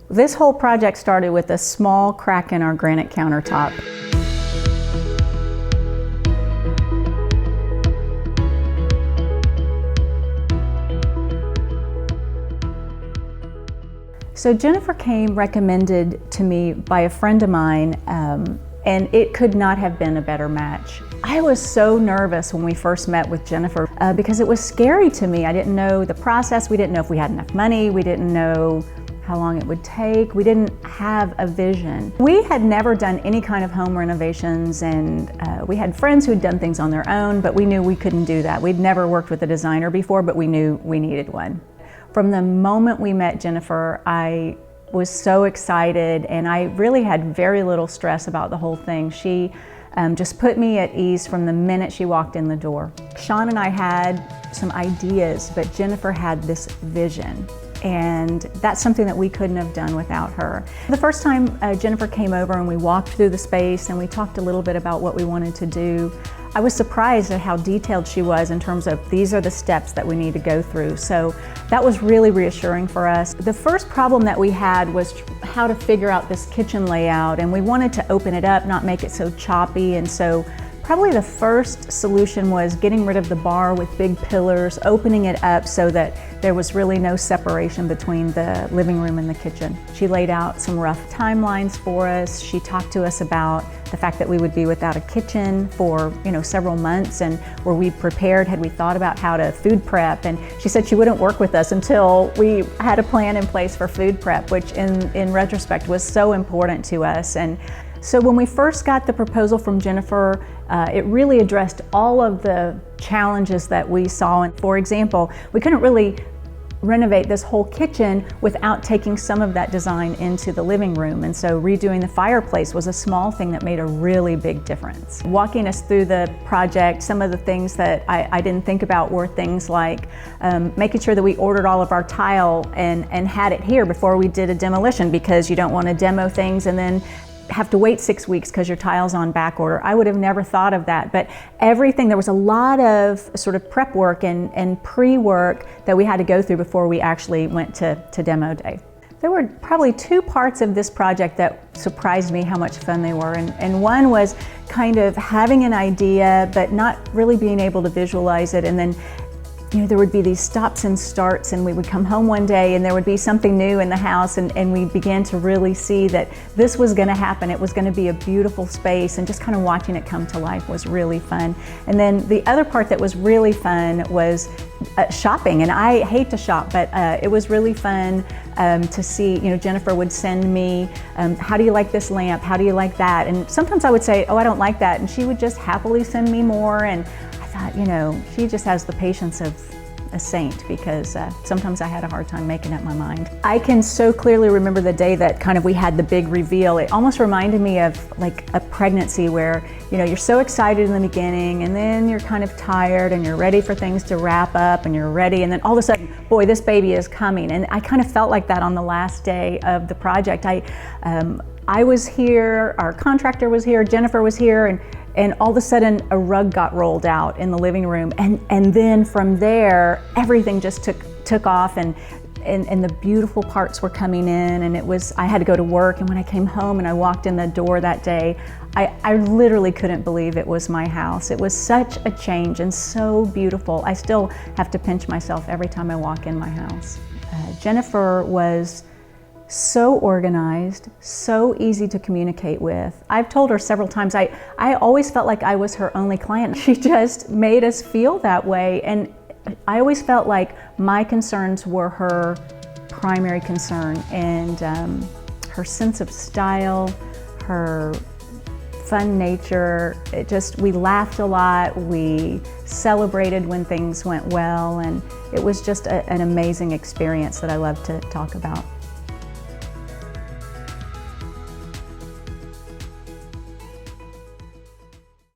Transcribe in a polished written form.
This whole project started with a small crack in our granite countertop. So Jennifer came recommended to me by a friend of mine, and it could not have been a better match. I was so nervous when we first met with Jennifer because it was scary to me. I didn't know the process. We didn't know if we had enough money. We didn't know how long it would take. We didn't have a vision. We had never done any kind of home renovations, and we had friends who'd done things on their own, but we knew we couldn't do that. We'd never worked with a designer before, but we knew we needed one. From the moment we met Jennifer, I was so excited, and I really had very little stress about the whole thing. She just put me at ease from the minute she walked in the door. Sean and I had some ideas, but Jennifer had this vision, and that's something that we couldn't have done without her. The first time Jennifer came over and we walked through the space and we talked a little bit about what we wanted to do, I was surprised at how detailed she was in terms of these are the steps that we need to go through. So that was really reassuring for us. The first problem that we had was how to figure out this kitchen layout, and we wanted to open it up, not make it so choppy, and so probably the first solution was getting rid of the bar with big pillars, opening it up so that there was really no separation between the living room and the kitchen. She laid out some rough timelines for us. She talked to us about the fact that we would be without a kitchen for several months, and were we prepared, had we thought about how to food prep, and she said she wouldn't work with us until we had a plan in place for food prep, which in retrospect was so important to us. And so when we first got the proposal from Jennifer, it really addressed all of the challenges that we saw. And for example, we couldn't really renovate this whole kitchen without taking some of that design into the living room. And so redoing the fireplace was a small thing that made a really big difference. Walking us through the project, some of the things that I didn't think about were things like making sure that we ordered all of our tile and had it here before we did a demolition, because you don't want to demo things and then have to wait 6 weeks because your tile's on back order. I would have never thought of that, but everything, there was a lot of sort of prep work and pre-work that we had to go through before we actually went to demo day. There were probably two parts of this project that surprised me how much fun they were, and one was kind of having an idea but not really being able to visualize it, and then there would be these stops and starts, and we would come home one day and there would be something new in the house, and we began to really see that this was going to happen. It was going to be a beautiful space, and just kind of watching it come to life was really fun. And then the other part that was really fun was shopping, and I hate to shop, but it was really fun to see, Jennifer would send me, how do you like this lamp? How do you like that? And sometimes I would say, oh, I don't like that, and she would just happily send me more. And I thought, she just has the patience of a saint, because sometimes I had a hard time making up my mind. I can so clearly remember the day that kind of we had the big reveal. It almost reminded me of like a pregnancy where, you're so excited in the beginning, and then you're kind of tired and you're ready for things to wrap up and you're ready, and then all of a sudden, boy, this baby is coming. And I kind of felt like that on the last day of the project. I was here, our contractor was here, Jennifer was here, and all of a sudden a rug got rolled out in the living room, and then from there everything just took off, and the beautiful parts were coming in, and I had to go to work, and when I came home and I walked in the door that day, I literally couldn't believe it was my house. It was such a change and so beautiful. I still have to pinch myself every time I walk in my house. Jennifer was so organized, so easy to communicate with. I've told her several times, I always felt like I was her only client. She just made us feel that way, and I always felt like my concerns were her primary concern, and her sense of style, her fun nature, we laughed a lot, we celebrated when things went well, and it was just an amazing experience that I love to talk about.